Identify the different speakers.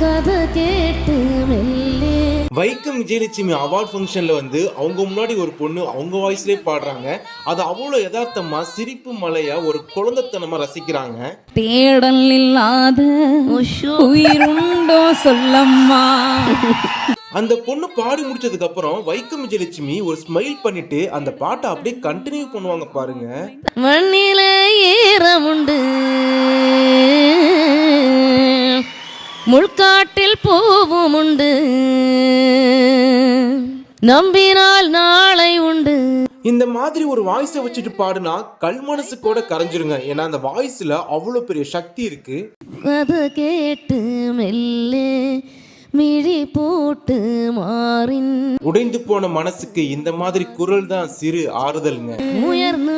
Speaker 1: கதை கேட்டு மெல்லே.
Speaker 2: வைக்கம் விஜயலட்சுமி அவார்ட் ஃபங்க்ஷன்ல வந்து அவங்க முன்னாடி ஒரு பொண்ணு அவங்க வாய்ஸ்லயே பாடுறாங்க. அது அவ்வளவு யதார்த்தமா சிரிப்பு மலையா ஒரு குழந்தைத்தனமா ரசிக்கிறாங்க.
Speaker 3: தேடல் இல்லாத உயிருண்டோ சொல்லம்மா.
Speaker 2: அந்த பொண்ணு பாடி முடிச்சதுக்கு அப்புறம் வைக்கம் விஜயலட்சுமி ஒரு ஸ்மைல் பண்ணிட்டு அந்த பாட்டை அப்படியே கண்டினியூ பண்ணுவாங்க பாருங்க.
Speaker 1: மண்ணில ஈரமுண்டு, முள்காட்டில் பூவும் உண்டு, நம்பினால் நாளை உண்டு.
Speaker 2: இந்த மாதிரி ஒரு வாய்ஸை வச்சுட்டு பாடுனா கல் மனசு கூட கரைஞ்சிருங்க. ஏன்னா அந்த வாய்ஸ்ல அவ்வளவு பெரிய சக்தி இருக்கு.
Speaker 1: கதை கேட்டு மெல்லே மிழி போட்டு மாறின்.
Speaker 2: உடைந்து போன மனசுக்கு இந்த மாதிரி குரல் தான் சிறு ஆறுதல்ங்க.
Speaker 1: உயர்ந்த